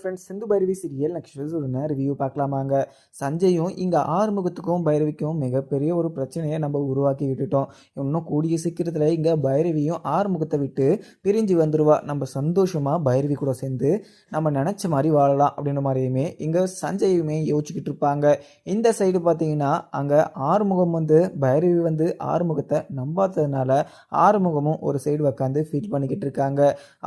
Friends Sindhu Bhairavi serial next ஒரு review பார்க்கலாமாங்க. சஞ்சயும் இங்கே ஆறுமுகத்துக்கும் பைரவிக்கும் மிகப்பெரிய ஒரு பிரச்சனையை நம்ம உருவாக்கி விட்டுட்டோம். இன்னும் கூடிய சீக்கிரத்தில் இங்கே பைரவியும் ஆறுமுகத்தை விட்டு பிரிஞ்சு வந்துடுவா. நம்ம சந்தோஷமாக பைரவி கூட சேர்ந்து நம்ம நினச்ச மாதிரி வாழலாம் அப்படின்ற மாதிரியுமே இங்கே சஞ்சயுமே யோசிச்சுக்கிட்டு இருப்பாங்க. இந்த சைடு பார்த்தீங்கன்னா அங்கே ஆறுமுகம் பைரவி ஆறுமுகத்தை நம்பாததுனால ஆறுமுகமும் ஒரு சைடு உட்காந்து ஃபீல் பண்ணிக்கிட்டு இருக்காங்க.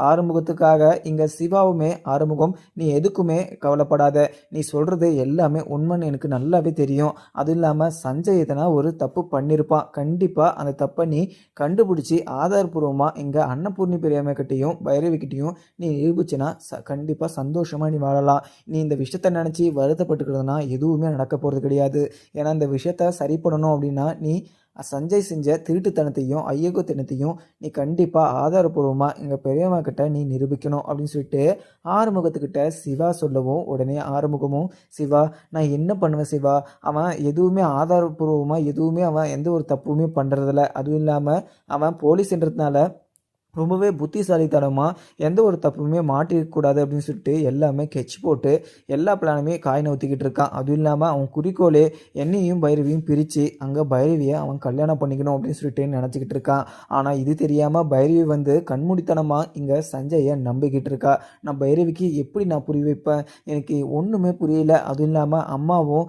ஆறுமுகத்துக்காக இங்கே சிவாவுமே ஆறுமுகம் நீ எதுக்குமே கவலைப்படாத, நீ சொல்கிறது எல்லாமே உண்மைன்னு எனக்கு நல்லாவே தெரியும். அதுவும் இல்லாமல் சஞ்சய் எதனா ஒரு தப்பு பண்ணியிருப்பான், கண்டிப்பாக அந்த தப்பை நீ கண்டுபிடிச்சி ஆதாரபூர்வமாக இங்கே அன்னபூர்ணி பெரியம்மைக்கிட்டையும் பைரவிக்கிட்டையும் நீ நிரூபிச்சினா கண்டிப்பாக சந்தோஷமாக நீ வாழலாம். நீ இந்த விஷயத்தை நினச்சி வருத்தப்பட்டுக்கிறதுனா எதுவுமே நடக்க போகிறது கிடையாது. ஏன்னா இந்த விஷயத்த சரி பண்ணணும் அப்படின்னா நீ சஞ்சய் செஞ்ச திருட்டுத்தனத்தையும் ஐயகத்தனத்தையும் நீ கண்டிப்பாக ஆதாரபூர்வமாக எங்கள் பெரியம்மா கிட்ட நீ நிரூபிக்கணும் அப்படின்னு சொல்லிட்டு ஆறுமுகத்துக்கிட்ட சிவா சொல்லவும் உடனே ஆறுமுகமும் சிவா நான் என்ன பண்ணுவேன் சிவா, அவன் எதுவுமே ஆதாரபூர்வமாக எதுவுமே அவன் எந்த ஒரு தப்புமே பண்ணுறதில்ல, அதுவும் இல்லாமல் அவன் போலீஸ்ன்றதுனால ரொம்பவே புத்திசாலித்தனமாக எந்த ஒரு தப்புமே மாட்டிருக்கக்கூடாது அப்படின்னு சொல்லிட்டு எல்லாமே கெச் போட்டு எல்லா பிளானுமே காய் நவுத்திக்கிட்டு இருக்கான். அதுவும் இல்லாமல் அவன் குறிக்கோளே என்னையும் பைரவியும் பிரித்து அங்கே பைரவியை அவன் கல்யாணம் பண்ணிக்கணும் அப்படின்னு சொல்லிட்டு நினச்சிக்கிட்டு இருக்கான். ஆனால் இது தெரியாமல் பைரவி கண்மூடித்தனமாக இங்கே சஞ்சயை நம்பிக்கிட்டு இருக்கா. நான் பைரவிக்கு எப்படி நான் புரிய வைப்பேன், எனக்கு ஒன்றுமே புரியல. அதுவும் இல்லாமல் அம்மாவும்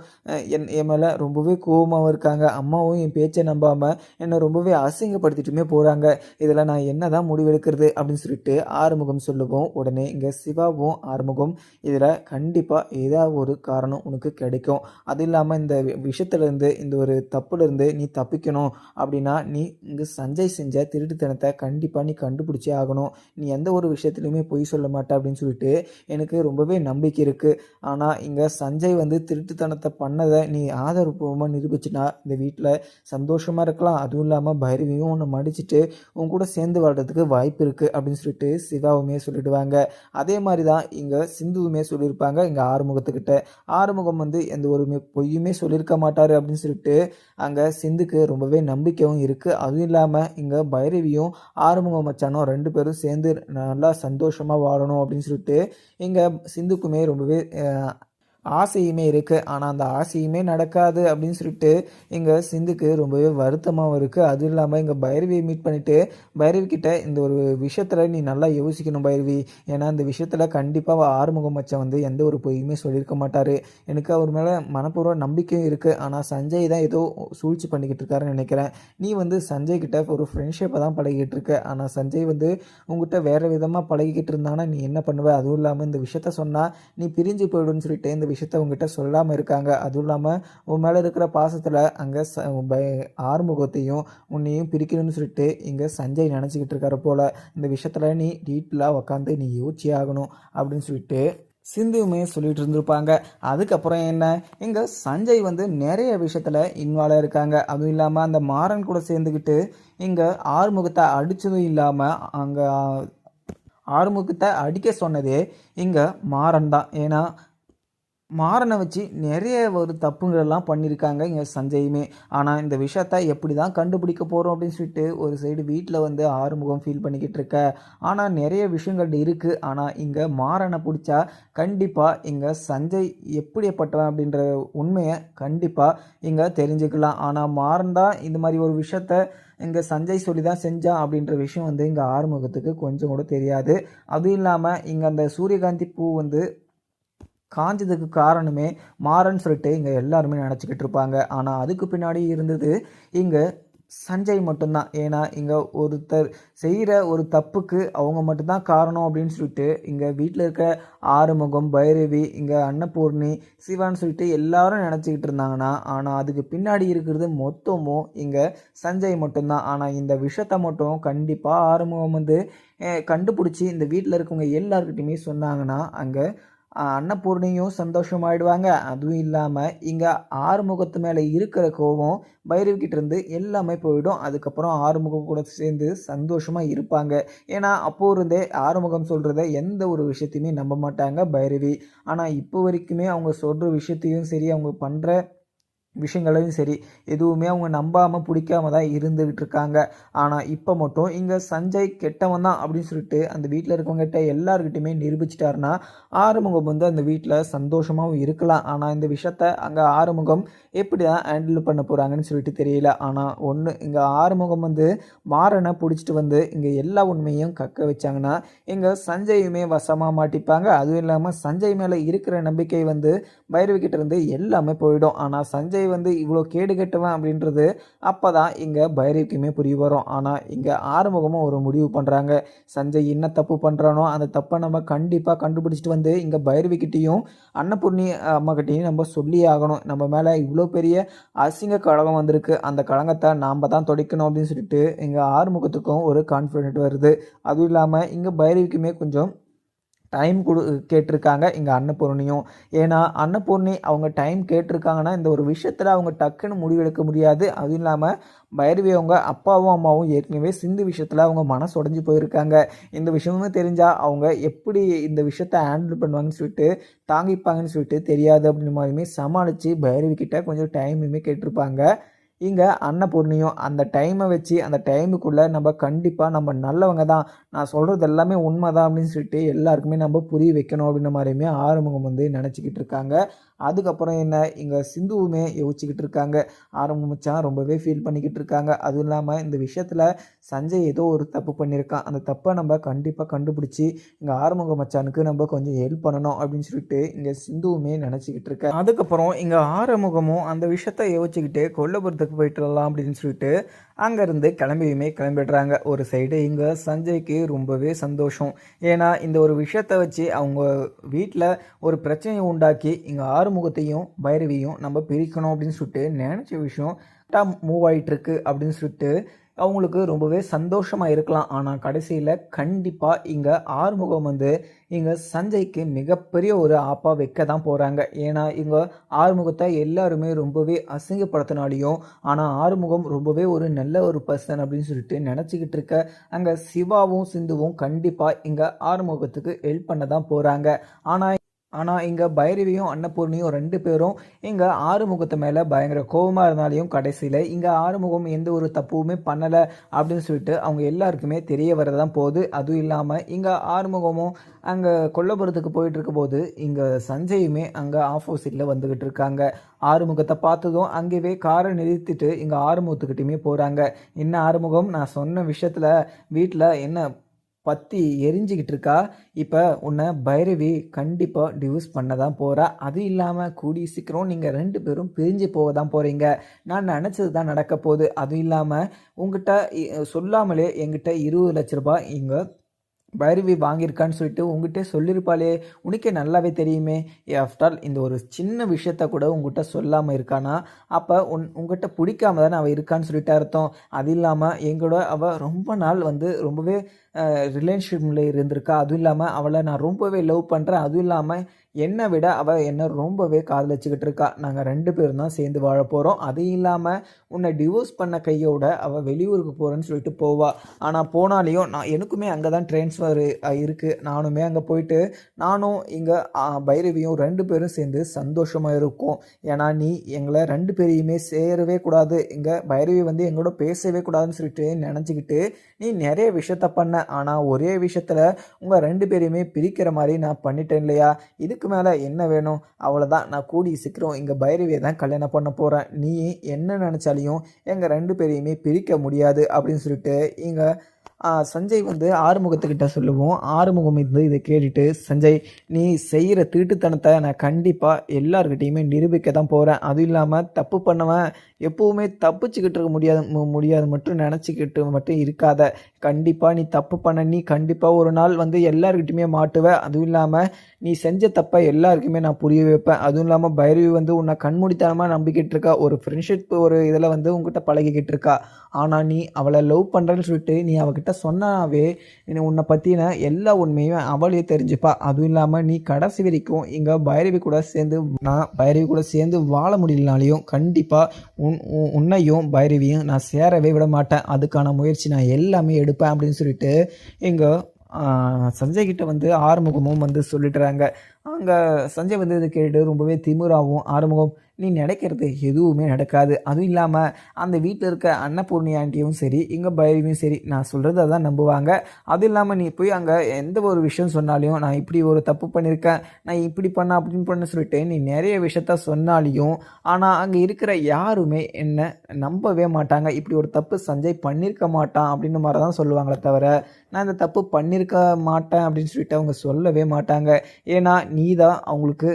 என் மேலே ரொம்பவே கோபமாகவும் இருக்காங்க. அம்மாவும் என் பேச்சை நம்பாமல் என்னை ரொம்பவே அசிங்கப்படுத்திட்டுமே போகிறாங்க. இதில் நான் என்ன தான் முடிவெடுக்கிறது அப்படின்னு சொல்லிட்டு ஆறுமுகம் சொல்லுவோம். உடனே இங்கே சிவாவும் ஆறுமுகம் இதில் கண்டிப்பாக ஏதாவது ஒரு காரணம் உனக்கு கிடைக்கும். அது இல்லாமல் இந்த விஷயத்துலேருந்து இந்த ஒரு தப்புலேருந்து நீ தப்பிக்கணும் அப்படின்னா நீ இங்கே சஞ்சய் செஞ்ச திருட்டுத்தனத்தை கண்டிப்பாக நீ கண்டுபிடிச்சே ஆகணும். நீ எந்த ஒரு விஷயத்துலையுமே பொய் சொல்ல மாட்டே அப்படின்னு சொல்லிட்டு எனக்கு ரொம்பவே நம்பிக்கை இருக்குது. ஆனால் இங்கே சஞ்சய் திருட்டுத்தனத்தை பண்ணதை நீ ஆதாரப்பூர்வமாக நிரூபிச்சுனா இந்த வீட்டில் சந்தோஷமாக இருக்கலாம். அதுவும் இல்லாமல் பைரவியும் உன்னை மடிச்சுட்டு உன் கூட சேர்ந்து வாழ்றதுக்கு வாய்ப்பு இருக்குது அப்படின்னு சொல்லிட்டு சிவாவுமே சொல்லிடுவாங்க. அதே மாதிரி தான் இங்கே சிந்துவுமே சொல்லியிருப்பாங்க இங்கே ஆறுமுகத்துக்கிட்ட. ஆறுமுகம் எந்த ஒரு பொய்யுமே சொல்லியிருக்க மாட்டார் அப்படின்னு சொல்லிட்டு அங்கே சிந்துக்கு ரொம்பவே நம்பிக்கையும் இருக்குது. அதுவும் இல்லாமல் இங்கே பைரவியும் ஆறுமுகம் மச்சானும் ரெண்டு பேரும் சேர்ந்து நல்லா சந்தோஷமாக வாழணும் அப்படின்னு சொல்லிட்டு இங்கே சிந்துக்குமே ரொம்பவே ஆசையுமே இருக்குது. ஆனால் அந்த ஆசையுமே நடக்காது அப்படின்னு சொல்லிட்டு இங்கே சிந்துக்கு ரொம்பவே வருத்தமாகவும் இருக்குது. அதுவும் இல்லாமல் இங்கே பைரவியை மீட் பண்ணிவிட்டு பைரவி கிட்ட இந்த ஒரு விஷயத்தில் நீ நல்லா யோசிக்கணும் பைரவி, ஏன்னா இந்த விஷயத்தில் கண்டிப்பாக ஆறுமுகம் மச்சான் எந்த ஒரு பொய்யுமே சொல்லியிருக்க மாட்டார். எனக்கு அவர் மேலே மனப்பூர்வ நம்பிக்கையும் இருக்குது. ஆனால் சஞ்சய் தான் ஏதோ சூழ்ச்சி பண்ணிக்கிட்டு இருக்காருன்னு நினைக்கிறேன். நீ சஞ்சய் கிட்ட ஒரு ஃப்ரெண்ட்ஷிப்பை தான் பழகிட்டு இருக்க. ஆனால் சஞ்சய் உங்ககிட்ட வேறு விதமாக பழகிக்கிட்டு இருந்தாங்கன்னா நீ என்ன பண்ணுவ? அதுவும் இல்லாமல் இந்த விஷயத்த சொன்னால் நீ பிரிஞ்சு போயிடுன்னு சொல்லிட்டு இந்த விஷயத்த உங்ககிட்ட சொல்லாமல் இருக்காங்க. அதுவும் இல்லாமல் உன் மேலே இருக்கிற பாசத்தில் அங்கே ஆறுமுகத்தையும் உன்னையும் பிரிக்கணும்னு சொல்லிட்டு இங்கே சஞ்சய் நினச்சிக்கிட்டு இருக்காரு போல். இந்த விஷயத்தில் நீ டீட்டெயிலாக உட்காந்து நீ யோசிச்சே ஆகணும் அப்படின்னு சொல்லிட்டு சிந்துவுமே சொல்லிட்டு இருந்திருப்பாங்க. அதுக்கப்புறம் என்ன, இங்கே சஞ்சய் நிறைய விஷயத்தில் இன்வால்வ் இருக்காங்க. அதுவும் இல்லாமல் அந்த மாறன் கூட சேர்ந்துக்கிட்டு இங்கே ஆறுமுகத்தை அடித்ததும் இல்லாமல் அங்கே ஆறுமுகத்தை அடிக்க சொன்னதே இங்கே மாறன் தான். ஏன்னா மாறனை வச்சு நிறைய ஒரு தப்புங்களெல்லாம் பண்ணியிருக்காங்க இங்கே சஞ்சயுமே. ஆனால் இந்த விஷயத்த எப்படி தான் கண்டுபிடிக்க போகிறோம் அப்படின்னு சொல்லிட்டு ஒரு சைடு வீட்டில் ஆறுமுகம் ஃபீல் பண்ணிக்கிட்டு இருக்க. ஆனால் நிறைய விஷயங்கள் இருக்குது. ஆனால் இங்கே மாறனை பிடிச்சா கண்டிப்பாக இங்கே சஞ்சய் எப்படிப்பட்டவன் அப்படின்ற உண்மையை கண்டிப்பாக இங்கே தெரிஞ்சுக்கலாம். ஆனால் மாறன் தான் இந்த மாதிரி ஒரு விஷயத்த இங்கே சஞ்சய் சொல்லி தான் செஞ்சான் அப்படின்ற விஷயம் இங்கே ஆறுமுகத்துக்கு கொஞ்சம் கூட தெரியாது. அதுவும் இல்லாமல் இங்கே அந்த சூரியகாந்தி பூ காஞ்சதுக்கு காரணமே மாறன்னு சொல்லிட்டு இங்கே எல்லாருமே நினச்சிக்கிட்டு இருப்பாங்க. ஆனால் அதுக்கு பின்னாடி இருந்தது இங்கே சஞ்சய் மட்டும்தான். ஏன்னா இங்கே ஒருத்தர் செய்கிற ஒரு தப்புக்கு அவங்க மட்டும்தான் காரணம் அப்படின்னு சொல்லிட்டு இங்கே வீட்டில் இருக்க ஆறுமுகம் பைரவி இங்கே அன்னபூர்ணி சிவான்னு சொல்லிட்டு எல்லாரும் நினச்சிக்கிட்டு இருந்தாங்கன்னா ஆனால் அதுக்கு பின்னாடி இருக்கிறது மொத்தமும் இங்கே சஞ்சய் மட்டும்தான். ஆனால் இந்த விஷயத்த மட்டும் கண்டிப்பாக ஆறுமுகம் கண்டுபிடிச்சி இந்த வீட்டில் இருக்கவங்க எல்லாருக்கிட்டையுமே சொன்னாங்கன்னா அங்கே அன்னபூர்ணியும் சந்தோஷமாயிடுவாங்க. அதுவும் இல்லாமல் இங்கே ஆறுமுகத்து மேலே இருக்கிற கோபம் பைரவிக்கிட்ட இருந்து எல்லாமே போயிடும். அதுக்கப்புறம் ஆறுமுகம் கூட சேர்ந்து சந்தோஷமாக இருப்பாங்க. ஏன்னா அப்போ இருந்தே ஆறுமுகம் சொல்கிறத எந்த ஒரு விஷயத்தையுமே நம்ப மாட்டாங்க பைரவி. ஆனால் இப்போ வரைக்குமே அவங்க சொல்கிற விஷயத்தையும் சரி அவங்க பண்ணுற விஷயங்களையும் சரி எதுவுமே அவங்க நம்பாமல் பிடிக்காம தான் இருந்துகிட்டு இருக்காங்க. ஆனால் இப்போ மட்டும் இங்கே சஞ்சய் கெட்டவன் தான் அப்படின்னு சொல்லிட்டு அந்த வீட்டில் இருக்கவங்ககிட்ட எல்லாருக்கிட்டையுமே நிரூபிச்சிட்டாருன்னா ஆறுமுகம் வந்து அந்த வீட்டில் சந்தோஷமாகவும் இருக்கலாம். ஆனால் இந்த விஷயத்த அங்கே ஆறுமுகம் எப்படி தான் ஹேண்டில் பண்ண போகிறாங்கன்னு சொல்லிட்டு தெரியல. ஆனால் ஒன்று, இங்கே ஆறுமுகம் வந்து மாறனை பிடிச்சிட்டு வந்து இங்கே எல்லா உண்மையும் கக்க வச்சாங்கன்னா இங்கே சஞ்சயுமே வசமாக மாட்டிப்பாங்க. அதுவும் இல்லாமல் சஞ்சய் மேலே இருக்கிற நம்பிக்கை வந்து பைரவி கிட்ட இருந்து எல்லாமே போயிடும். ஆனால் சஞ்சய் வந்து இவ்வளோ கேடு கெட்டவன் அப்படின்றது அப்போ தான் இங்கே பைரவிக்குமே புரிய வரும். ஆனால் இங்கே ஆறுமுகமும் ஒரு முடிவு பண்ணுறாங்க. சஞ்சய் என்ன தப்பு பண்ணுறானோ அந்த தப்பை நம்ம கண்டிப்பாக கண்டுபிடிச்சிட்டு வந்து இங்கே பைரவிக்கிட்டேயும் அன்னபூர்ணி அம்மாக்கிட்டேயும் நம்ம சொல்லியே ஆகணும். நம்ம மேலே இவ்வளோ பெரிய அசிங்க கழகம் வந்திருக்கு, அந்த கழகத்தை நாம் தான் துடைக்கணும் அப்படின்னு சொல்லிட்டு இங்கே ஆறுமுகத்துக்கும் ஒரு கான்ஃபிடென்ட் வருது. அதுவும் இல்லாமல் இங்கே பைரவிக்குமே கொஞ்சம் டைம் கேட்டிருக்காங்க இங்கே அன்னபூர்ணியும். ஏன்னா அன்னபூர்ணி அவங்க டைம் கேட்டிருக்காங்கன்னா இந்த ஒரு விஷயத்தில் அவங்க டக்குன்னு முடிவெடுக்க முடியாது. அதுவும் இல்லாமல் பைரவி அவங்க அப்பாவும் அம்மாவும் ஏற்கனவே சிந்து விஷயத்தில் அவங்க மனசு உடஞ்சி போயிருக்காங்க. இந்த விஷயமும் தெரிஞ்சால் அவங்க எப்படி இந்த விஷயத்தை ஹேண்டில் பண்ணுவாங்கன்னு சொல்லிட்டு தாங்கிப்பாங்கன்னு சொல்லிட்டு தெரியாது அப்படின்ற மாதிரியுமே சமாளித்து பைரவி கிட்ட கொஞ்சம் டைமுமே கேட்டிருப்பாங்க. இங்கே அன்னபூர்ணியும் அந்த டைமை வச்சு அந்த டைமுக்குள்ளே நம்ம கண்டிப்பாக நம்ம நல்லவங்க தான், நான் சொல்கிறது எல்லாமே உண்மை தான் அப்படின்னு சொல்லிட்டு எல்லாருக்குமே நம்ம புரிய வைக்கணும் அப்படின்ற மாதிரியுமே ஆறுமுகம் வந்து நினச்சிக்கிட்டு இருக்காங்க. அதுக்கப்புறம் என்ன, இங்கே சிந்துவுமே யோசிச்சுக்கிட்டு இருக்காங்க. ஆறுமுகம் மச்சான் ரொம்பவே ஃபீல் பண்ணிக்கிட்டு இருக்காங்க. அதுவும் இல்லாமல் இந்த விஷயத்தில் சஞ்சய் ஏதோ ஒரு தப்பு பண்ணியிருக்கான், அந்த தப்பை நம்ம கண்டிப்பாக கண்டுபிடிச்சி இங்கே ஆறுமுக மச்சானுக்கு நம்ம கொஞ்சம் ஹெல்ப் பண்ணணும் அப்படின்னு சொல்லிட்டு இங்கே சிந்துவுமே நினச்சிக்கிட்டு இருக்கேன். அதுக்கப்புறம் இங்கே ஆறுமுகமும் அந்த விஷயத்தை யோசிச்சுக்கிட்டு கொல்லபுரத்துக்கு போயிட்டு வரலாம் அப்படின்னு சொல்லிட்டு அங்கேருந்து கிளம்பிடுறாங்க. ஒரு சைடு இங்கே சஞ்சய்க்கு ரொம்பவே சந்தோஷம். ஏன்னா இந்த ஒரு விஷயத்தை வச்சு அவங்க வீட்டில் ஒரு பிரச்சனையை உண்டாக்கி இங்கே ஆறுமுகத்தையும் பைரவியும் நம்ம பிரிக்கணும் அப்படின்னு சொல்லிட்டு நினச்ச விஷயம் மூவ் ஆகிட்டுருக்கு அப்படின்னு சொல்லிட்டு அவங்களுக்கு ரொம்பவே சந்தோஷமாக இருக்கலாம். ஆனால் கடைசியில் கண்டிப்பாக இங்கே ஆறுமுகம் வந்து இங்கே சஞ்சய்க்கு மிகப்பெரிய ஒரு ஆப்பா வைக்க தான் போகிறாங்க. ஏன்னா இங்கே ஆறுமுகத்தை எல்லாருமே ரொம்பவே அசிங்கப்படுத்தினாலையும் ஆனால் ஆறுமுகம் ரொம்பவே ஒரு நல்ல ஒரு பர்சன் அப்படின்னு சொல்லிட்டு நினச்சிக்கிட்டு இருக்க அங்கே சிவாவும் சிந்துவும் கண்டிப்பாக இங்கே ஆறுமுகத்துக்கு ஹெல்ப் பண்ண தான் போகிறாங்க. ஆனால் இங்கே பைரவியும் அன்னபூர்ணியும் 2 பேரும் இங்கே ஆறுமுகத்து மேலே பயங்கர கோபமாக இருந்தாலையும் கடைசியில் இங்கே ஆறுமுகம் எந்த ஒரு தப்புமே பண்ணலை அப்படின்னு சொல்லிட்டு அவங்க எல்லாருக்குமே தெரிய வரதான் போகுது. அதுவும் இல்லாமல் இங்கே ஆறுமுகமும் அங்கே கொல்லபுரத்துக்கு போயிட்டு இருக்க போது இங்கே சஞ்சயுமே அங்கே ஆப்போசிட்டில் வந்துக்கிட்டு இருக்காங்க. ஆறுமுகத்தை பார்த்ததும் அங்கேயே காரை நிறுத்திட்டு இங்கே ஆறுமுகத்துக்கிட்டையுமே போகிறாங்க. என்ன ஆறுமுகம், நான் சொன்ன விஷயத்தில் வீட்டில் என்ன பற்றி எரிஞ்சிக்கிட்டு இருக்கா, இப்போ உன்னை பைரவி கண்டிப்பாக டிவோர்ஸ் பண்ண தான் போகிறா. அது இல்லாமல் கூடிய சீக்கிரம் நீங்கள் 2 பேரும் பிரிஞ்சு போக தான் போகிறீங்க. நான் நினச்சது தான் நடக்க போகுது. அதுவும் இல்லாமல் உங்ககிட்ட சொல்லாமலே என்கிட்ட 20 லட்ச ரூபாய் இங்கே பைரவி வாங்கியிருக்கான்னு சொல்லிட்டு உங்ககிட்ட சொல்லியிருப்பாளே, உனக்கே நல்லாவே தெரியுமே. ஆஃப்டர் இந்த ஒரு சின்ன விஷயத்த கூட உங்ககிட்ட சொல்லாமல் இருக்கானா, அப்போ உங்ககிட்ட பிடிக்காம தானே அவள் இருக்கான்னு சொல்லிட்டு அர்த்தம். அது இல்லாமல் எங்களோட அவள் ரொம்ப நாள் வந்து ரொம்பவே ரிலேஷன்ஷிப்பில் இருந்திருக்கா. அதுவும் இல்லாமல் அவளை நான் ரொம்பவே லவ் பண்ணுறேன். அதுவும் இல்லாமல் என்னை விட அவள் என்னை ரொம்பவே காதலிச்சுக்கிட்டு இருக்கா. நாங்கள் 2 பேரும் தான் சேர்ந்து வாழ போகிறோம். அது இல்லாமல் உன்னை டிவோர்ஸ் பண்ண கையோட அவள் வெளியூருக்கு போகிறேன்னு சொல்லிட்டு போவா. ஆனால் போனாலையும் எனக்குமே அங்கே தான் ட்ரான்ஸ்ஃபர் இருக்குது. நானுமே அங்கே போயிட்டு நானும் இங்கே பைரவியும் 2 பேரும் சேர்ந்து சந்தோஷமாக இருக்கும். ஏன்னா நீ எங்களை 2 பேரையுமே சேரவே கூடாது, இங்கே பைரவி வந்து எங்களோட பேசவே கூடாதுன்னு சொல்லிட்டு நினச்சிக்கிட்டு நீ நிறைய விஷயத்த பண்ண. ஆனால் ஒரே விஷயத்தில் உங்கள் 2 பேரையுமே பிரிக்கிற மாதிரி நான் பண்ணிட்டேன் இல்லையா, இதுக்கு மேலே என்ன வேணும்? அவ்வளோதான், நான் கூடிய சீக்கிரம் இங்கே பைரவியை தான் கல்யாணம் பண்ண போகிறேன். நீ என்ன நினச்சாலையும் எங்கள் 2 பேரையுமே பிரிக்க முடியாது அப்படின்னு சொல்லிட்டு இங்கே சஞ்சய் வந்து ஆறுமுகத்துக்கிட்ட சொல்லுவோம். ஆறுமுகம் வந்து இதை கேட்டுட்டு, சஞ்சய் நீ செய்கிற தீட்டுத்தனத்தை நான் கண்டிப்பாக எல்லார்கிட்டையுமே நிரூபிக்க தான் போகிறேன். அதுவும் இல்லாமல் தப்பு பண்ணவன் எப்போவுமே தப்பிச்சுக்கிட்டு இருக்க முடியாது மட்டும் நினச்சிக்கிட்டு மட்டும் இருக்காத. கண்டிப்பாக நீ தப்பு பண்ண, நீ கண்டிப்பாக ஒரு நாள் வந்து எல்லாருக்கிட்டையுமே மாட்டுவ. அதுவும் இல்லாமல் நீ செஞ்ச தப்பை எல்லாருக்குமே நான் புரிய வைப்பேன். அதுவும் இல்லாமல் பைரவி வந்து உன்னை கண்மூடித்தனமாக நம்பிக்கிட்டு இருக்கா, ஒரு ஃப்ரெண்ட்ஷிப் ஒரு இதில் வந்து உங்ககிட்ட பழகிக்கிட்டு இருக்கா. ஆனால் நீ அவளை லவ் பண்ணுறேன்னு சொல்லிட்டு நீ அவகிட்ட சொன்னாவே உன்னை பற்றின எல்லா உண்மையும் அவளே தெரிஞ்சுப்பா. அதுவும் இல்லாமல் நீ கடைசி வரைக்கும் இங்கே பைரவி கூட சேர்ந்து வாழ முடியலனாலையும் கண்டிப்பாக உன்னையும் பைரவியும் நான் சேரவே விட மாட்டேன். அதுக்கான முயற்சி நான் எல்லாமே எடுப்பேன் அப்படின்னு சொல்லிட்டு இங்கே சஞ்சய் கிட்ட வந்து ஆறுமுகமும் வந்து சொல்லிட்டுறாங்க. அங்கே சஞ்சய் வந்து இதை கேட்டு ரொம்பவே திமிராகவும், ஆறுமுகம் நீ நினைக்கிறது எதுவுமே நடக்காது. அதுவும் இல்லாமல் அந்த வீட்டில் இருக்க அன்னபூர்ணி ஆண்டியும் சரி இங்கே பைரவியும் சரி நான் சொல்கிறத தான் நம்புவாங்க. அதுவும் இல்லாமல் நீ போய் அங்கே எந்த ஒரு விஷயம் சொன்னாலையும் நான் இப்படி ஒரு தப்பு பண்ணியிருக்கேன், நான் இப்படி பண்ண அப்படின்னு பண்ண சொல்லிட்டு நீ நிறைய விஷயத்த சொன்னாலையும் ஆனால் அங்கே இருக்கிற யாருமே என்ன நம்பவே மாட்டாங்க. இப்படி ஒரு தப்பு சஞ்சய் பண்ணியிருக்க மாட்டான் அப்படின்னு மாதிரி தான் சொல்லுவாங்களே தவிர நான் இந்த தப்பு பண்ணியிருக்க மாட்டேன் அப்படின்னு சொல்லிட்டு அவங்க சொல்லவே மாட்டாங்க. ஏன்னா நீ தான் அவங்களுக்கு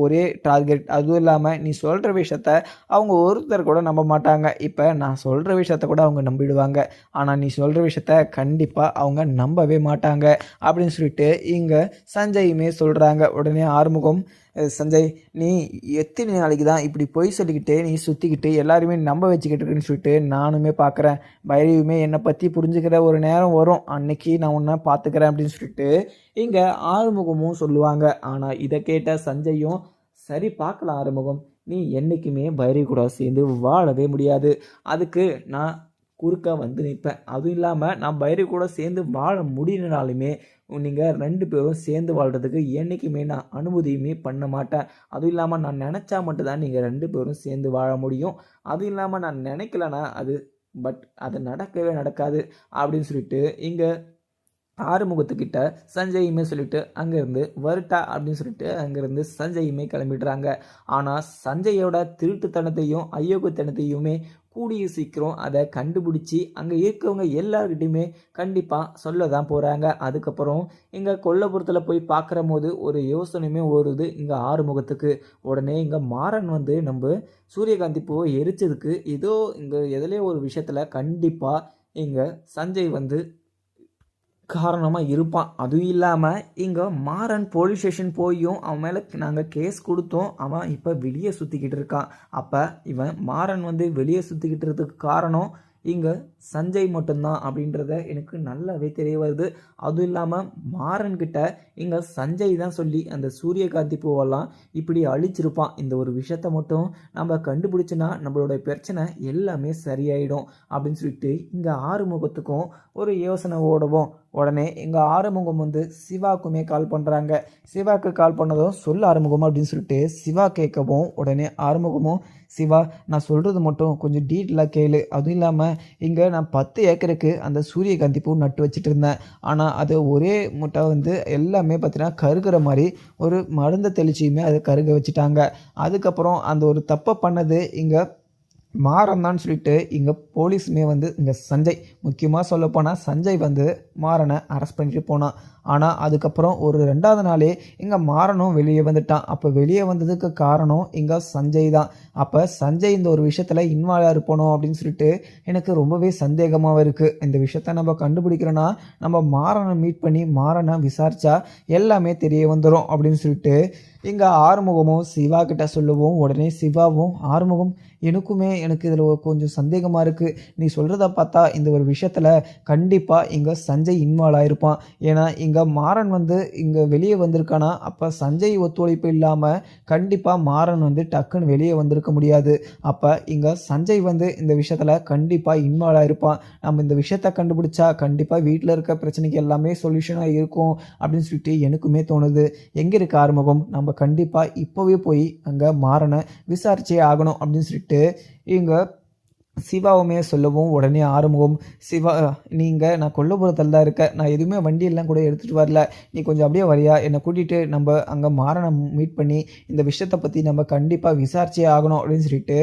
ஒரே டார்கெட். அதுவும் இல்லாமல் நீ சொல்கிற விஷயத்த அவங்க ஒருத்தர் கூட நம்ப மாட்டாங்க. இப்போ நான் சொல்கிற விஷயத்த கூட அவங்க நம்பிடுவாங்க, ஆனால் நீ சொல்கிற விஷயத்த கண்டிப்பாக அவங்க நம்பவே மாட்டாங்க அப்படின்னு சொல்லிட்டு இங்கே சஞ்சயுமே சொல்கிறாங்க. உடனே ஆறுமுகம், சஞ்சய் நீ எத்தனை நாளைக்கு தான் இப்படி பொய் சொல்லிக்கிட்டு நீ சுற்றிக்கிட்டு எல்லாருமே நம்ப வச்சுக்கிட்டு இருக்குன்னு சொல்லிட்டு நானுமே பார்க்குறேன். பைரவியுமே என்னை பற்றி புரிஞ்சுக்கிற ஒரு நேரம் வரும், அன்னைக்கு நான் உன்னை பார்த்துக்கிறேன் அப்படின்னு சொல்லிட்டு இங்கே ஆறுமுகமும் சொல்லுவாங்க. ஆனால் இதை கேட்ட சஞ்சயும், சரி பார்க்கலாம் ஆறுமுகம், நீ என்றைக்குமே பைரவி கூட சேர்ந்து வாழவே முடியாது, அதுக்கு நான் குறுக்க வந்து நிற்பேன். அதுவும் இல்லாமல் நான் பைரவி கூட சேர்ந்து வாழ முடியலனாலுமே நீங்கள் 2 பேரும் சேர்ந்து வாழ்கிறதுக்கு என்றைக்குமே நான் அனுமதியுமே பண்ண மாட்டேன். அதுவும் இல்லாமல் நான் நினச்சா மட்டும்தான் நீங்கள் 2 பேரும் சேர்ந்து வாழ முடியும். அதுவும் இல்லாமல் நான் நினைக்கலனா அது நடக்கவே நடக்காது அப்படின்னு சொல்லிட்டு இங்கே ஆறுமுகத்துக்கிட்ட சஞ்சயுமே சொல்லிட்டு அங்கேருந்து வருட்டா அப்படின்னு சொல்லிட்டு அங்கேருந்து சஞ்சயுமே கிளம்பிடுறாங்க. ஆனால் சஞ்சயோட திருட்டுத்தனத்தையும் அயோக்கியத்தனத்தையுமே கூடிய சீக்கிரம் அதை கண்டுபிடிச்சி அங்கே இருக்கவங்க எல்லார்கிட்டையுமே கண்டிப்பாக சொல்ல தான் போகிறாங்க. அதுக்கப்புறம் இங்கே கொல்லப்புறத்தில் போய் பார்க்குற போது ஒரு யோசனையுமே வருது இங்கே ஆறுமுகத்துக்கு. உடனே இங்கே மாறன் வந்து நம்ம சூரியகாந்தி பூவை எரிச்சதுக்கு ஏதோ இங்கே எதுலேயோ ஒரு விஷயத்தில் கண்டிப்பாக இங்கே சஞ்சய் வந்து காரணமாக இருப்பான். அதுவும் இல்லாமல் இங்கே மாறன் போலீஸ் ஸ்டேஷன் போயும் அவன் மேலே நாங்கள் கேஸ் கொடுத்தோம், அவன் இப்போ வெளியே சுற்றிக்கிட்டு இருக்கான். அப்போ இவன் மாறன் வந்து வெளியே சுற்றிக்கிட்டு இருக்கிறதுக்கு காரணம் இங்கே சஞ்சய் மட்டும்தான் அப்படின்றத எனக்கு நல்லாவே தெரிய வருது. அதுவும் இல்லாமல் மாறன்கிட்ட இங்கே சஞ்சய் தான் சொல்லி அந்த சூரியகாந்தி பூவெல்லாம் இப்படி அழிச்சிருப்பான். இந்த ஒரு விஷயத்த மட்டும் நம்ம கண்டுபிடிச்சினா நம்மளோட பிரச்சனை எல்லாமே சரியாயிடும் அப்படின்னு சொல்லிட்டு இங்கே ஆறுமுகத்துக்கும் ஒரு யோசனை ஓடுவோம். உடனே எங்கள் ஆறுமுகம் வந்து சிவாக்குமே கால் பண்ணுறாங்க. சிவாக்கு கால் பண்ணதும் சொல்ல ஆறுமுகம் அப்படின்னு சொல்லிட்டு சிவா கேட்கவும் உடனே ஆறுமுகமும், சிவா நான் சொல்கிறது மட்டும் கொஞ்சம் டீட்டெயிலாக கேளு. அதுவும் இல்லாமல் இங்கே நான் 10 ஏக்கருக்கு அந்த சூரியகாந்தி பூ நட்டு வச்சுட்டு இருந்தேன். ஆனால் அது ஒரே முட்டை வந்து எல்லாமே பார்த்தீங்கன்னா கருகிற மாதிரி ஒரு மருந்தை தெளிச்சியுமே அதை கருக வச்சுட்டாங்க. அதுக்கப்புறம் அந்த ஒரு தப்பை பண்ணது இங்கே மாறன் தான் சொல்லிட்டு இங்கே போலீஸுமே வந்து இங்கே சஞ்சய், முக்கியமாக சொல்லப்போனால் சஞ்சய் வந்து மாறனை அரெஸ்ட் பண்ணிட்டு போனான். ஆனால் அதுக்கப்புறம் ஒரு 2வது நாளே இங்கே மாறனும் வெளியே வந்துட்டான். அப்போ வெளியே வந்ததுக்கு காரணம் இங்கே சஞ்சய் தான். அப்போ சஞ்சய் இந்த ஒரு விஷயத்தில் இன்வால்வ் இருப்பணும் அப்படின்னு சொல்லிட்டு எனக்கு ரொம்பவே சந்தேகமாக இருக்குது. இந்த விஷயத்த நம்ம கண்டுபிடிக்கிறோன்னா நம்ம மாறனை மீட் பண்ணி மாறனை விசாரித்தா எல்லாமே தெரிய வந்துடும் அப்படின்னு சொல்லிட்டு இங்கே ஆறுமுகமும் சிவா கிட்ட சொல்லுவோம். உடனே சிவாவும், ஆறுமுகம் எனக்கு இதில் கொஞ்சம் சந்தேகமாக இருக்குது, நீ சொல்கிறத பார்த்தா இந்த ஒரு விஷயத்தில் கண்டிப்பாக இங்கே சஞ்சய் இன்வால்வ் ஆகிருப்பான். ஏன்னா இங்கே மாறன் வந்து இங்கே வெளியே வந்திருக்கானா, அப்போ சஞ்சய் ஒத்துழைப்பு இல்லாமல் கண்டிப்பாக மாறன் வந்து டக்குன்னு வெளியே வந்திருக்க முடியாது. அப்போ இங்கே சஞ்சய் வந்து இந்த விஷயத்தில் கண்டிப்பாக இன்வால்வ் ஆகிருப்பான். நம்ம இந்த விஷயத்தை கண்டுபிடிச்சா கண்டிப்பாக வீட்டில் இருக்க பிரச்சனைக்கு எல்லாமே சொல்யூஷனாக இருக்கும் அப்படின்னு சொல்லிட்டு எனக்குமே தோணுது. எங்கே இருக்க ஆறுமுகம், நம்ம கண்டிப்பாக இப்போவே போய் அங்கே மாறனை விசாரிச்சே ஆகணும் அப்படின்னு சொல்லிட்டு இங்கே சிவாவுமே சொல்லவும் உடனே ஆறுமுகம், சிவா நீங்கள் நான் கொல்லப்புறத்தில் தான் இருக்கேன், நான் எதுவுமே வண்டியெல்லாம் கூட எடுத்துகிட்டு வரல, நீ கொஞ்சம் அப்படியே வரியா, என்னை கூட்டிகிட்டு நம்ம அங்கே மாறனை மீட் பண்ணி இந்த விஷயத்தை பற்றி நம்ம கண்டிப்பாக விசாரிச்சே ஆகணும் அப்படின்னு சொல்லிட்டு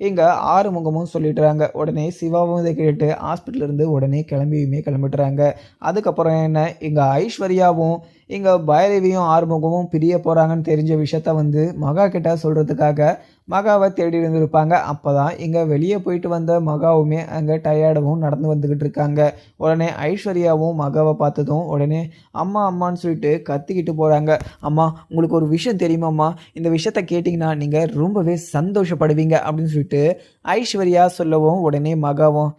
இங்கே ஆறுமுகமும் சொல்லிட்டுறாங்க. உடனே சிவாவும் இதை கேட்டு ஹாஸ்பிட்டலேருந்து உடனே கிளம்பிட்டுறாங்க. அதுக்கப்புறம் என்ன, இங்கே ஐஸ்வர்யாவும் இங்கே பைரவியும் ஆறுமுகமும் பிரிய போகிறாங்கன்னு தெரிஞ்ச விஷயத்த வந்து மகா கிட்ட சொல்கிறதுக்காக மகாவை தேடி இருந்திருப்பாங்க. அப்போ தான் இங்கே வெளியே போயிட்டு வந்த மகாவுமே அங்கே டயர்டாகவும் நடந்து வந்துக்கிட்டு இருக்காங்க. உடனே ஐஸ்வர்யாவும் மகாவை பார்த்ததும் உடனே அம்மா அம்மான்னு சொல்லிட்டு கத்திக்கிட்டு போகிறாங்க. அம்மா உங்களுக்கு ஒரு விஷயம் தெரியுமாம்மா, இந்த விஷயத்த கேட்டிங்கன்னா நீங்கள் ரொம்பவே சந்தோஷப்படுவீங்க அப்படின்னு சொல்லிட்டு ஐஸ்வர்யா சொல்லவும் உடனே மகாவும்,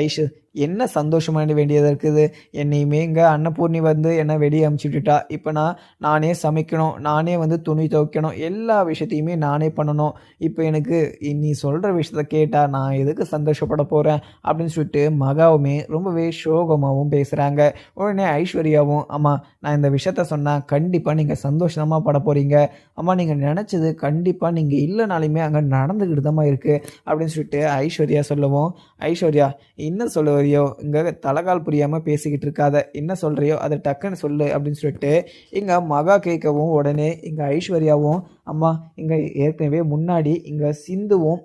ஐஷு என்ன சந்தோஷமான வேண்டியது இருக்குது? என்னையுமே இங்க அன்னபூர்ணி வந்து என்ன வெளிய அனுப்பிச்சு விட்டுட்டா. இப்ப நானே சமைக்கணும், நானே வந்து துணி துவைக்கணும், எல்லா விஷயத்தையுமே நானே பண்ணணும். இப்ப எனக்கு நீ சொல்ற விஷயத்த கேட்டா நான் எதுக்கு சந்தோஷப்பட போறேன்? அப்படின்னு சொல்லிட்டு மகாவுமே ரொம்பவே சோகமாவும் பேசுறாங்க. உடனே ஐஸ்வர்யாவும், "அம்மா நான் இந்த விஷயத்த சொன்னா கண்டிப்பா நீங்க சந்தோஷமா பட போறீங்க. அம்மா நீங்க நெனச்சது கண்டிப்பா நீங்க இல்லனாலுமே அங்க நடந்துகிட்டு தாம்மா இருக்கு." அப்படின்னு சொல்லிட்டு ஐஸ்வர்யா சொல்லவும், ஐஸ்வர்யா என்ன சொல்ல வரியோ? இங்க தலகால் புரியாம பேசிக்கிட்டு இருக்காத. என்ன சொல்றியோ அத டக்குன்னு சொல்லு அப்படின்னு சொல்லிட்டு, எங்க மகா கேட்கவும், உடனே எங்க ஐஸ்வர்யாவும், அம்மா இங்க ஏற்கனவே முன்னாடி இங்க சிந்துவும்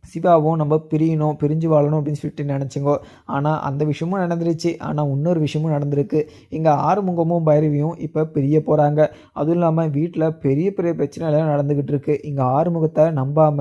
சிவாவும் நம்ம பிரியணும், பிரிஞ்சு வாழணும் அப்படின்னு சொல்லிட்டு நெனச்சோங்கோ. ஆனா, அந்த விஷயமும் நடந்துருச்சு. ஆனா, இன்னொரு விஷயமும் நடந்திருக்கு. இங்க ஆறுமுகமும், பைரவியும் இப்ப பிரிய போறாங்க. அதுவும் இல்லாம வீட்ல பெரிய பெரிய பிரச்சனைலாம் நடந்துகிட்டு இருக்கு. இங்க ஆறுமுகத்த நம்பாம,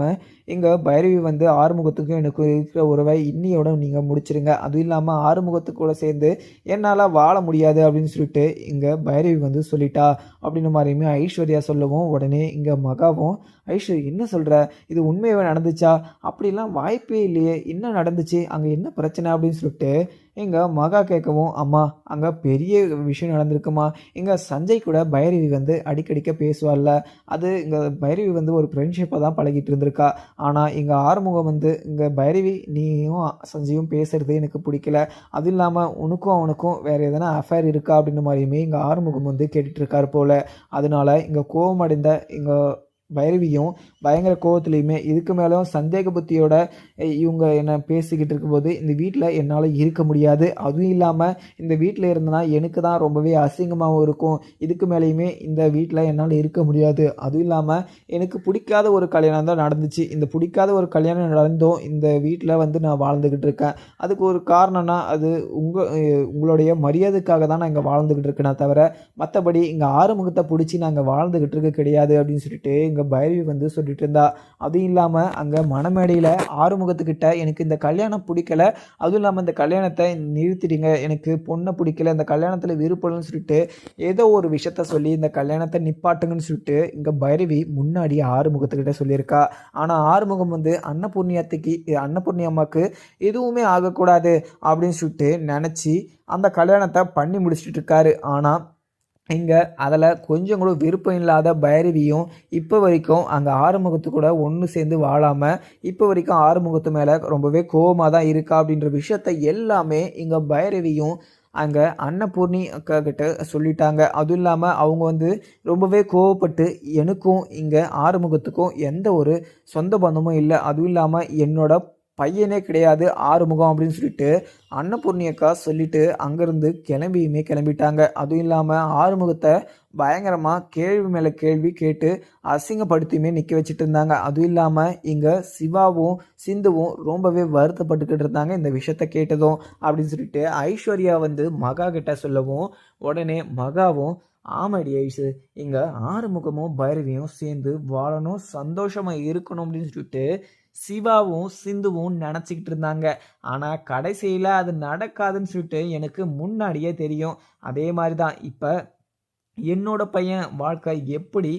இங்க பைரவி வந்து ஆறுமுகத்துக்கும் எனக்கும் இருக்கிற உறவ இன்னியோட நீங்க முடிச்சிருங்க. அதுவும் இல்லாம ஆறுமுகத்து கூட சேர்ந்து என்னால வாழ முடியாது அப்படின்னு சொல்லிட்டு இங்க பைரவி வந்து சொல்லிட்டா. அப்படின்ற மாரியுமே ஐஸ்வர்யா சொல்லவும், உடனே இங்க மகாவும், "ஐஸ்வர்யா என்ன சொல்ற? இது உண்மையாவே நடந்துச்சா? அப்படிலாம் வாய்ப்பே இல்லையே! என்ன நடந்துச்சு? அங்க என்ன பிரச்சனை?" அப்படின்னு சொல்லிட்டு எங்க மகா கேட்கவும், "அம்மா அங்க பெரிய விஷயம் நடந்திருக்குமா. எங்க சஞ்சய் கூட பைரவி வந்து அடிக்கடிக்க பேசுவாள்ல. அது இங்க பைரவி வந்து ஒரு ஃப்ரெண்ட்ஷிப்பா தான் பழகிட்டு இருந்திருக்கா. ஆனா எங்க ஆறுமுகம் வந்து இங்க பைரவி நீயும் சஞ்சயும் பேசுறது எனக்கு பிடிக்கல. அதுவும் இல்லாம உனக்கும் அவனுக்கும் வேற எதனா அஃபேர் இருக்கா?" அப்படின்ற மாரியுமே எங்க ஆறுமுகம் வந்து கேட்டுட்டு இருக்காரு போல. அதனால இங்க கோவமடைந்த எங்க பைரவியும் பயங்கர கோவத்திலயுமே இதுக்கு மேலும் சந்தேக புத்தியோட இவங்க என்ன பேசிக்கிட்டு இருக்கும்போது, இந்த வீட்ல என்னால இருக்க முடியாது. அதுவும் இல்லாம இந்த வீட்ல இருந்தனா எனக்கு தான் ரொம்பவே அசிங்கமாவும் இருக்கும். இதுக்கு மேலயுமே இந்த வீட்ல என்னால இருக்க முடியாது. அதுவும் இல்லாம எனக்கு பிடிக்காத ஒரு கல்யாணம் தான் நடந்துச்சு. இந்த பிடிக்காத ஒரு கல்யாணம் நடந்தும் இந்த வீட்ல வந்து நான் வாழ்ந்துகிட்டு இருக்கேன். அதுக்கு ஒரு காரணம்னா, அது உங்களுடைய மரியாதைக்காக தான் நான் இங்க வாழ்ந்துகிட்டு இருக்கேனே தவிர, மத்தபடி இங்க ஆறுமுகத்த புடிச்சு நான் இங்க வாழ்ந்துகிட்டு இருக்க கிடையாது அப்படின்னு சொல்லிட்டு எங்க பைரவி வந்து சொல்லிட்டு இருந்தா. அதுவும் இல்லாம அங்க மணமேடையில ஆறுமுகத்துக்கிட்ட எனக்கு இந்த கல்யாணம் பிடிக்கல. அதுவும் இல்லாம இந்த கல்யாணத்த நிறுத்திடுங்க. எனக்கு பொண்ண பிடிக்கல. இந்த கல்யாணத்துல விருப்பம் இல்லன்னு சொல்லிட்டு, ஏதோ ஒரு விஷயத்த சொல்லி இந்த கல்யாணத்த நிப்பாட்டுங்கன்னு சொல்லிட்டு, இங்க பைரவி முன்னாடி ஆறுமுகத்துக்கிட்ட சொல்லியிருக்கா. ஆனா ஆறுமுகம் வந்து அன்னபூர்ணி அம்மாக்கு எதுவுமே ஆகக்கூடாது அப்படின்னு சொல்லிட்டு நெனச்சு, அந்த கல்யாணத்த பண்ணி முடிச்சுட்டு இருக்காரு. ஆனா இங்க அதில கொஞ்சம் கூட விருப்பம் இல்லாத பைரவியும், இப்ப வரைக்கும் அங்க ஆறுமுகத்து கூட ஒண்ணு சேர்ந்து வாழாம, இப்ப வரைக்கும் ஆறுமுகத்து மேல ரொம்பவே கோவமா தான் இருக்கா அப்படின்ற விஷயத்த எல்லாமே இங்க பைரவியும், அங்க அன்னபூர்ணி அக்கா கிட்ட சொல்லிட்டாங்க. அதுவும் இல்லாம அவங்க வந்து ரொம்பவே கோவப்பட்டு, எனக்கும் இங்க ஆறுமுகத்துக்கும் எந்த ஒரு சொந்த பந்தமும் இல்ல. அதுவும் இல்லாம என்னோட பையனே கிடையாது ஆறுமுகம் அப்படின்னு சொல்லிட்டு அன்னபூர்ணி அக்கா சொல்லிட்டு அங்கேருந்து கிளம்பிட்டாங்க. அதுவும் இல்லாம ஆறுமுகத்த பயங்கரமா கேள்வி மேல கேள்வி கேட்டு அசிங்கப்படுத்தியுமே நிக்க வச்சுட்டு இருந்தாங்க. அதுவும் இல்லாம இங்க சிவாவும், சிந்துவும் ரொம்பவே வருத்தப்பட்டுக்கிட்டு இருந்தாங்க இந்த விஷயத்த கேட்டதும். அப்படின்னு சொல்லிட்டு ஐஸ்வர்யா வந்து மகா கிட்ட சொல்லவும், உடனே மகாவும், "ஆமாடி ஐசு, இங்க ஆறுமுகமும், பைரவியும் சேர்ந்து வாழணும், சந்தோஷமா இருக்கணும்" அப்படின்னு சொல்லிட்டு சிவாவும், சிந்துவும் நெனச்சுக்கிட்டு இருந்தாங்க. ஆனா கடைசியில அது நடக்காதுன்னு சொல்லிட்டு எனக்கு முன்னாடியே தெரியும். அதே மாரி தான் இப்ப என்னோட பையன் வாழ்க்கை எப்படி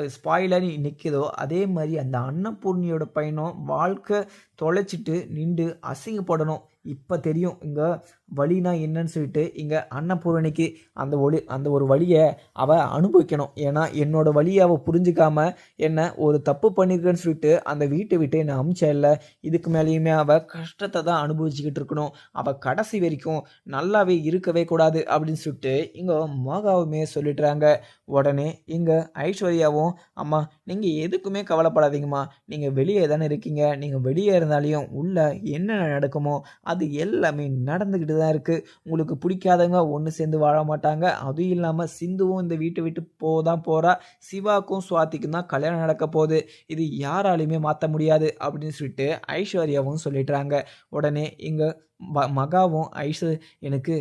ஸ்பாயில் ஆகி நிக்குதோ, அதே மாரி அந்த அன்னபூர்ணியோட பையனும் வாழ்க்கை தொலைச்சிட்டு நிண்டு அசிங்கப்படணும். இப்ப தெரியும் இங்க வலினா என்னன்னு சொல்லிட்டு இங்க அன்னபூரணிக்கு அந்த ஒரு வலிய அவ அனுபவிக்கணும். ஏன்னா என்னோட வலிய அவ புரிஞ்சுக்காம என்ன ஒரு தப்பு பண்ணியிருக்கேன்னு சொல்லிட்டு அந்த வீட்டை விட்டு என்ன அனுப்பிச்சேல்ல. இதுக்கு மேலேயுமே அவ கஷ்டத்த தான் அனுபவிச்சுக்கிட்டு இருக்கணும். அவ கடைசி வரைக்கும் நல்லாவே இருக்கவே கூடாது அப்படின்னு சொல்லிட்டு இங்க மோகாவுமே சொல்லிடுறாங்க. உடனே இங்க ஐஸ்வர்யாவும், "அம்மா நீங்க எதுக்குமே கவலைப்படாதீங்கம்மா. நீங்க வெளியே தானே இருக்கீங்க. நீங்க வெளியே இருந்தாலும் உள்ள என்ன நடக்குமோ அது எல்லாமே நடந்துக்கிட்டு தான் இருக்கு. உங்களுக்கு பிடிக்காதவங்க ஒண்ணு சேர்ந்து வாழ மாட்டாங்க. அதுவும் இல்லாம சிந்துவும் இந்த வீட்ட விட்டு தான் போறா. சிவாக்கும், சுவாதிக்கும் தான் கல்யாணம் நடக்க போகுது. இது யாராலயுமே மாத்த முடியாது." அப்படின்னு சொல்லிட்டு ஐஸ்வர்யாவும் சொல்லிடுறாங்க. உடனே இங்க மகாவும், எனக்கு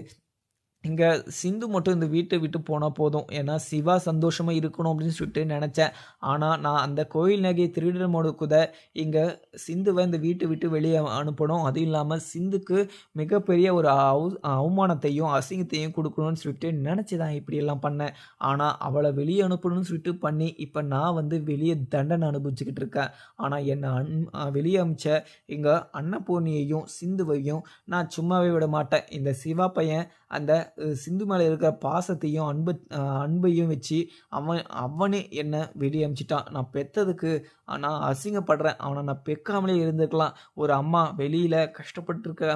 இங்கே சிந்து மட்டும் இந்த வீட்டை விட்டு போனால் போதும். ஏன்னா சிவா சந்தோஷமாக இருக்கணும் அப்படின்னு சொல்லிட்டு நினச்சேன். ஆனால் நான் அந்த கோயில் நகையை திருடனோட கூட இங்கே சிந்துவை இந்த வீட்டை விட்டு வெளியே அனுப்பணும். அதுவும் இல்லாமல் சிந்துக்கு மிகப்பெரிய ஒரு அவமானத்தையும் அசிங்கத்தையும் கொடுக்கணும்னு சொல்லிட்டு நினச்சி தான் இப்படியெல்லாம் பண்ணேன். ஆனால் அவளை வெளியே அனுப்பணும்னு சொல்லிட்டு பண்ணி இப்போ நான் வந்து வெளியே தண்டனை அனுபவிச்சுக்கிட்டு இருக்கேன். ஆனால் என்னை வெளியே அனுப்பிச்ச எங்கள் அன்னபூர்ணியையும் சிந்துவையும் நான் சும்மாவே விட மாட்டேன். இந்த சிவா பையன் அந்த சிந்து மேலே இருக்கிற பாசத்தையும் அன்பையும் வச்சு அவனே என்னை வெளியே அனுப்பிச்சிட்டான். நான் பெற்றதுக்கு நான் அசிங்கப்படுறேன். அவனை நான் பெக்காமலே இருந்துக்கலாம். ஒரு அம்மா வெளியில்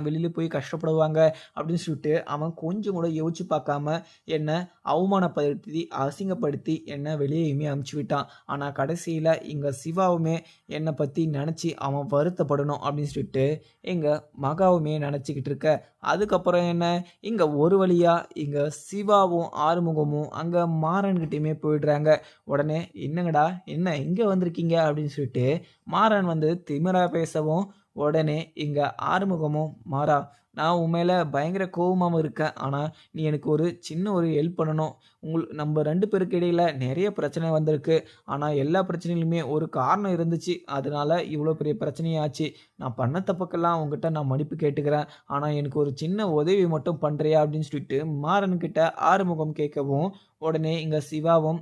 வெளியில் போய் கஷ்டப்படுவாங்க அப்படின்னு சொல்லிட்டு அவன் கொஞ்சம் கூட யோசிச்சு பார்க்காம என்னை அவமானப்படுத்தி அசிங்கப்படுத்தி என்னை வெளியேயுமே அனுப்பிச்சி விட்டான். ஆனால் கடைசியில் இங்கே சிவாவுமே என்னை பற்றி நினச்சி அவன் வருத்தப்படணும் அப்படின்னு சொல்லிட்டு எங்கள் மகாவுமே நினச்சிக்கிட்டு இருக்க. அதுக்கப்புறம் என்ன, இங்கே ஒரு வழியாக இங்கே சிவாவும் ஆறுமுகமும் அங்கே மாறன்கிட்டையுமே போயிடுறாங்க. உடனே என்னங்கடா என்ன இங்கே வந்திருக்கீங்க அப்படின்னு சொல்லிட்டு மாறன் வந்து திமிரா பேசவும், உடனே இங்கே ஆறுமுகமும் மாறா நான் உன் மேலே பயங்கர கோபமாகவும் இருக்கேன். ஆனால் நீ எனக்கு ஒரு சின்ன ஒரு ஹெல்ப் பண்ணணும். நம்ம 2 பேருக்கு இடையில் நிறைய பிரச்சனை வந்திருக்கு. ஆனால் எல்லா பிரச்சனைகளுமே ஒரு காரணம் இருந்துச்சு. அதனால இவ்வளோ பெரிய பிரச்சனையாச்சு. நான் பண்ண தப்புக்கெல்லாம் உங்ககிட்ட நான் மன்னிப்பு கேட்டுக்கிறேன். ஆனால் எனக்கு ஒரு சின்ன உதவி மட்டும் பண்ணுறியா அப்படின்னு சொல்லிட்டு மாறன்கிட்ட ஆறுமுகம் கேட்கவும், உடனே இங்கே சிவாவும்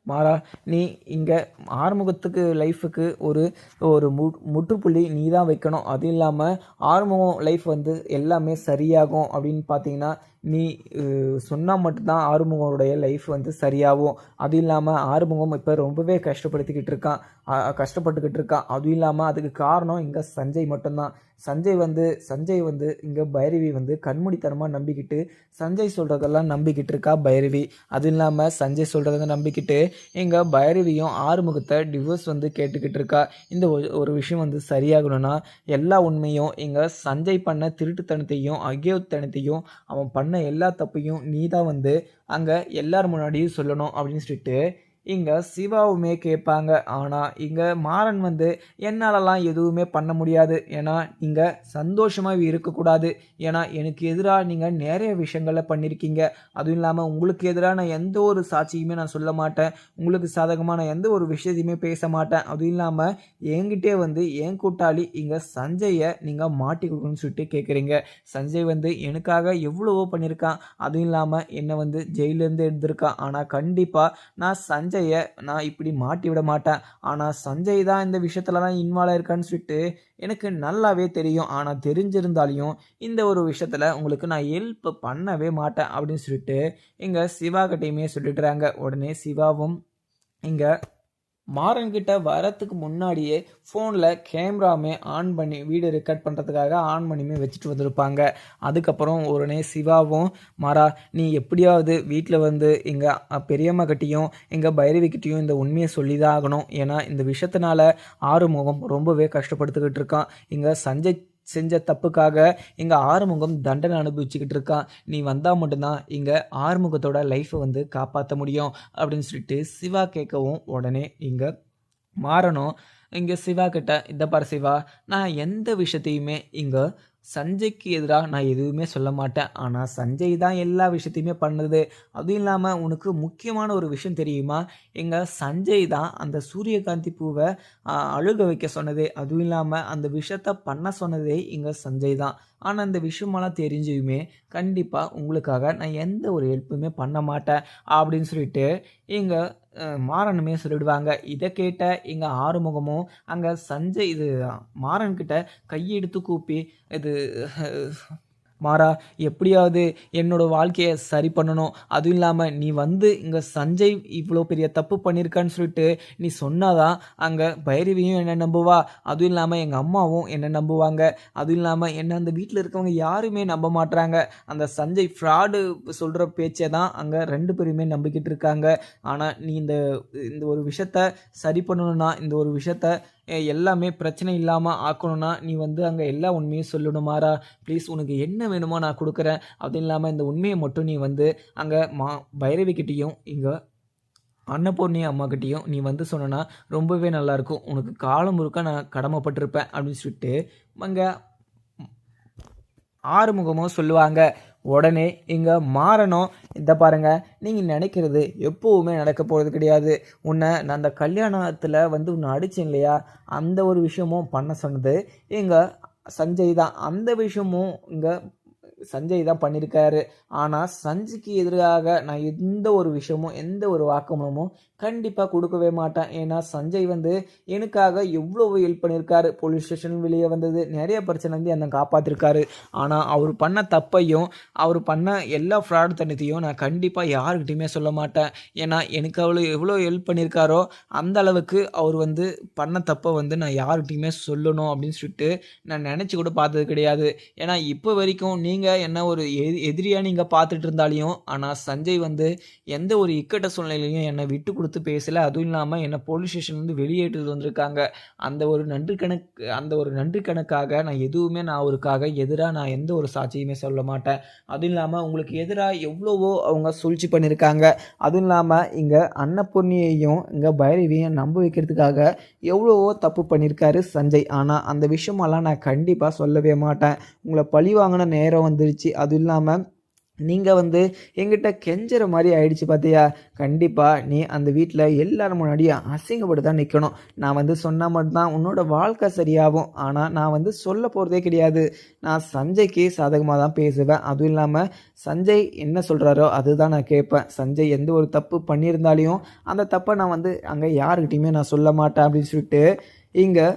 மாறா நீ இங்கே ஆறுமுகத்துக்கு லைஃபுக்கு ஒரு ஒரு முற்றுப்புள்ளி நீ தான் வைக்கணும். அதுவும் இல்லாமல் ஆறுமுகம் லைஃப் வந்து எல்லாமே சரியாகும் அப்படின்னு பார்த்தீங்கன்னா நீ சொன்னால் மட்டும்தான் ஆறுமுகனுடைய லைஃப் வந்து சரியாகும். அதுவும் இல்லாமல் ஆறுமுகம் இப்போ ரொம்பவே கஷ்டப்பட்டுக்கிட்டு இருக்கான். அதுவும் இல்லாமல் அதுக்கு காரணம் இங்கே சஞ்சய் மட்டும்தான். சஞ்சய் வந்து இங்கே பைரவி வந்து கண்மூடித்தனமாக நம்பிக்கிட்டு சஞ்சய் சொல்கிறதெல்லாம் நம்பிக்கிட்டு இருக்கா பைரவி. அதுவும் இல்லாமல் சஞ்சய் சொல்கிறத நம்பிக்கிட்டு இங்கே பைரவியும் ஆறுமுகத்தை டிவோர்ஸ் வந்து கேட்டுக்கிட்டு இருக்கா. இந்த ஒரு விஷயம் வந்து சரியாகணும்னா எல்லா உண்மையும் இங்கே சஞ்சய் பண்ண திருட்டுத்தனத்தையும் அகேயத்தனத்தையும் அவன் பண்ண எல்லா தப்பையும் நீ தான் வந்து அங்கே எல்லார் முன்னாடியும் சொல்லணும் அப்படின்னு சொல்லிட்டு இங்கே சிவாவுமே கேட்பாங்க. ஆனால் இங்கே மாறன் வந்து என்னாலலாம் எதுவுமே பண்ண முடியாது. ஏன்னா நீங்கள் சந்தோஷமாக இருக்கக்கூடாது. ஏன்னா எனக்கு எதிராக நீங்கள் நிறைய விஷயங்களை பண்ணியிருக்கீங்க. அதுவும் இல்லாமல் உங்களுக்கு எதிராக நான் எந்த ஒரு சாட்சியுமே நான் சொல்ல மாட்டேன். உங்களுக்கு சாதகமான எந்த ஒரு விஷயத்தையுமே பேச மாட்டேன். அதுவும் இல்லாமல் என்கிட்டே வந்து என் கூட்டாளி இங்கே சஞ்சயை நீங்கள் மாட்டி கொடுக்கணும்னு சொல்லிட்டு கேட்குறீங்க. சஞ்சய் வந்து எனக்காக எவ்வளவோ பண்ணியிருக்கான். அதுவும் இல்லாமல் என்னை வந்து ஜெயிலேருந்து எடுத்திருக்கான். ஆனால் கண்டிப்பாக நான் சஞ்சயை நான் இப்படி மாட்டி விட மாட்டேன். ஆனால் சஞ்சய் தான் இந்த விஷயத்துலலாம் இன்வால்வ் ஆயிருக்கான்னு சொல்லிட்டு எனக்கு நல்லாவே தெரியும். ஆனால் தெரிஞ்சிருந்தாலையும் இந்த ஒரு விஷயத்தில் உங்களுக்கு நான் ஹெல்ப் பண்ணவே மாட்டேன் அப்படின்னு சொல்லிட்டு இங்கே சிவா கிட்டையுமே சொல்லிடுறாங்க. உடனே சிவாவும் இங்கே மாறன்கிட்ட வரத்துக்கு முன்னாடியே ஃபோனில் கேமராமே ஆன் பண்ணி வீடியோ ரெக்கார்ட் பண்ணுறதுக்காக ஆன் பண்ணியுமே வச்சுட்டு வந்திருப்பாங்க. அதுக்கப்புறம் உடனே சிவாவும் மாறா நீ எப்படியாவது வீட்டில் வந்து எங்கள் பெரியம்மா கிட்டேயும் எங்கள் பைரவிக்கிட்டேயும் இந்த உண்மையை சொல்லி தான் ஆகணும். ஏன்னா இந்த விஷயத்தினால ஆறுமுகம் ரொம்பவே கஷ்டப்படுத்திக்கிட்டு இருக்கான். இங்கே சஞ்சய் செஞ்ச தப்புக்காக இங்கே ஆறுமுகம் தண்டனை அனுபவிச்சுக்கிட்டு இருக்கான். நீ வந்தால் மட்டும்தான் இங்கே ஆறுமுகத்தோட லைஃப்பை வந்து காப்பாற்ற முடியும் அப்படின்னு சொல்லிட்டு சிவா கேட்கவும், உடனே இங்கே மாறணும் இங்கே சிவா கிட்ட இந்த பாரு சிவா, நான் எந்த விஷயத்தையுமே இங்கே சஞ்சய்க்கு எதிராக நான் எதுவுமே சொல்ல மாட்டேன். ஆனால் சஞ்சய் தான் எல்லா விஷயத்தையுமே பண்ணுது. அதுவும் இல்லாமல் உனக்கு முக்கியமான ஒரு விஷயம் தெரியுமா, எங்கள் சஞ்சய் தான் அந்த சூரியகாந்தி பூவை அழுக வைக்க சொன்னதே. அதுவும் இல்லாமல் அந்த விஷயத்த பண்ண சொன்னதே இங்கே சஞ்சய் தான். ஆனால் அந்த விஷயமெல்லாம் தெரிஞ்சுமே கண்டிப்பாக உங்களுக்காக நான் எந்த ஒரு ஹெல்ப்புமே பண்ண மாட்டேன் அப்படின்னு சொல்லிட்டு இங்கே மாறனுமே சொல்லிடுவாங்க. இதை கேட்ட இங்கே ஆறுமுகமும் அங்கே சஞ்சய் மாறன்கிட்ட கையெடுத்து கூப்பி இது மாறா எப்படியாவது என்னோட வாழ்க்கையை சரி பண்ணணும். அதுவும் இல்லாமல் நீ வந்து இங்கே சஞ்சய் இவ்வளோ பெரிய தப்பு பண்ணியிருக்கான்னு சொல்லிட்டு நீ சொன்னாதான் அங்கே பைரவியும் என்னை நம்புவா. அதுவும் இல்லாமல் எங்கள் அம்மாவும் என்னை நம்புவாங்க. அதுவும் இல்லாமல் என்னை அந்த வீட்டில் இருக்கவங்க யாருமே நம்ப மாட்டுறாங்க. அந்த சஞ்சய் ஃப்ராடு சொல்கிற பேச்சை தான் அங்கே 2 பேருமே நம்பிக்கிட்டு இருக்காங்க. ஆனால் நீ இந்த ஒரு விஷயத்த சரி பண்ணணும்னா, இந்த ஒரு விஷயத்த எல்லாமே பிரச்சனை இல்லாமல் ஆக்கணும்னா நீ வந்து அங்கே எல்லா உண்மையும் சொல்லணும் மாறா. ப்ளீஸ் உனக்கு என்ன வேணுமோ நான் கொடுக்குறேன். அதுவும் இல்லாமல் இந்த உண்மையை மட்டும் நீ வந்து அங்கே பைரவிக்கிட்டேயும் இங்கே அன்னபூர்ணி அம்மாக்கிட்டேயும் நீ வந்து சொன்னா ரொம்பவே நல்லாயிருக்கும். உனக்கு காலம் முழுக்க நான் கடமைப்பட்டிருப்பேன் அப்படின்னு சொல்லிட்டு அங்கே ஆறுமுகமும் சொல்லுவாங்க. உடனே இங்கே மாறணும், இந்த பாருங்க நீங்கள் நினைக்கிறது எப்போவுமே நடக்க போகிறது கிடையாது. உன்னை நான் அந்த கல்யாணத்தில் வந்து உன்னை அடித்தேன் இல்லையா, அந்த ஒரு விஷயமும் பண்ண சொன்னது எங்கள் சஞ்சய் தான். அந்த விஷயமும் இங்கே சஞ்சய் தான் பண்ணியிருக்காரு. ஆனால் சஞ்சுக்கு எதிராக நான் எந்த ஒரு விஷயமும் எந்த ஒரு வாக்குமூலமும் கண்டிப்பாக கொடுக்கவே மாட்டேன். ஏன்னா சஞ்சய் வந்து எனக்காக எவ்வளோ ஹெல்ப் பண்ணியிருக்காரு. போலீஸ் ஸ்டேஷன் வெளியே வந்தது, நிறைய பிரச்சனை வந்து என்னை காப்பாற்றிருக்காரு. ஆனால் அவர் பண்ண தப்பையும் அவர் பண்ண எல்லா ஃப்ராட் தனத்தையும் நான் கண்டிப்பாக யாருக்கிட்டையுமே சொல்ல மாட்டேன். ஏன்னா எனக்கு எவ்வளோ ஹெல்ப் பண்ணியிருக்காரோ அந்த அளவுக்கு அவர் வந்து பண்ண தப்பை வந்து நான் யாருக்கிட்டையுமே சொல்லணும் அப்படின்னு சொல்லிட்டு நான் நினச்சி கூட பார்த்தது கிடையாது. ஏன்னா இப்போ வரைக்கும் நீங்கள் என்ன ஒரு எதிரியாக நீங்கள் பார்த்துட்டு இருந்தாலையும், ஆனால் சஞ்சய் வந்து எந்த ஒரு இக்கட்ட சூழ்நிலையிலையும் என்னை விட்டு கொடுத்து பேசலை. அதுவும் இல்லாமல் என்னை போலீஸ் ஸ்டேஷன்லேருந்து வெளியேற்று வந்திருக்காங்க. அந்த ஒரு நன்றி கணக்காக நான் எதுவுமே நான் அவருக்காக எதிராக நான் எந்த ஒரு சாட்சியுமே சொல்ல மாட்டேன். அதுவும் இல்லாமல் உங்களுக்கு எதிராக எவ்வளவோ அவங்க சூழ்ச்சி பண்ணியிருக்காங்க. அதுவும் இல்லாமல் இங்கே அன்னபூர்ணியையும் இங்கே பைரவியும் நம்ப வைக்கிறதுக்காக எவ்வளவோ தப்பு பண்ணியிருக்காரு சஞ்சய். ஆனால் அந்த விஷயமெல்லாம் நான் கண்டிப்பாக சொல்லவே மாட்டேன். உங்களை பழி வாங்கின நேரம் வந்துருச்சு. அதுவும் இல்லாமல் நீங்கள் வந்து எங்கிட்ட கெஞ்சுற மாதிரி ஆயிடுச்சு பார்த்தியா. கண்டிப்பாக நீ அந்த வீட்டில் எல்லாரும் முன்னாடியும் அசிங்கப்பட்டு தான் நிற்கணும். நான் வந்து சொன்னால் மட்டும்தான் உன்னோட வாழ்க்கை சரியாகும். ஆனால் நான் வந்து சொல்ல போகிறதே கிடையாது. நான் சஞ்சய்க்கு சாதகமாக தான் பேசுவேன். அதுவும் இல்லாமல் சஞ்சய் என்ன சொல்கிறாரோ அதுதான் நான் கேட்பேன். சஞ்சய் எந்த ஒரு தப்பு பண்ணியிருந்தாலையும் அந்த தப்பை நான் வந்து அங்கே யாருக்கிட்டையுமே நான் சொல்ல மாட்டேன் அப்படின்னு சொல்லிட்டு இங்கே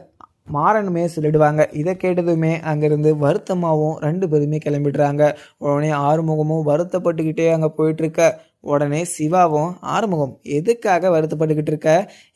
மாறனுமே சொல்லிடுவாங்க. இதை கேட்டதுமே அங்கேருந்து வருத்தமாகவும் 2 பேருமே கிளம்பிடுறாங்க. உடனே ஆறுமுகமும் வருத்தப்பட்டுக்கிட்டே அங்கே போயிட்டுருக்க. உடனே சிவாவும் ஆறுமுகம் எதுக்காக வருத்தப்பட்டுக்கிட்டு இருக்க,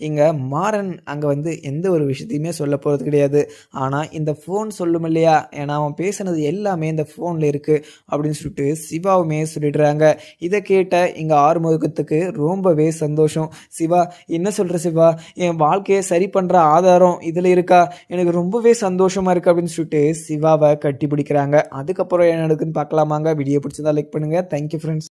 இங்கே மாறன் அங்கே வந்து எந்த ஒரு விஷயத்தையுமே சொல்ல போகிறது கிடையாது. ஆனால் இந்த ஃபோன் சொல்லும் இல்லையா, ஏன்னா அவன் பேசுனது எல்லாமே இந்த ஃபோனில் இருக்குது அப்படின்னு சொல்லிட்டு சிவாவுமே சொல்லிடுறாங்க. இதை கேட்ட இங்கே ஆறுமுகத்துக்கு ரொம்பவே சந்தோஷம். சிவா என்ன சொல்கிற சிவா, என் வாழ்க்கையை சரி பண்ணுற ஆதாரம் இதில் இருக்கா, எனக்கு ரொம்பவே சந்தோஷமாக இருக்குது அப்படின்னு சொல்லிட்டு சிவாவை கட்டி பிடிக்கிறாங்க. அதுக்கப்புறம் என்ன நடக்குதுன்னு பார்க்கலாமாங்க. வீடியோ பிடிச்சதா லைக் பண்ணுங்கள். Thank you friends.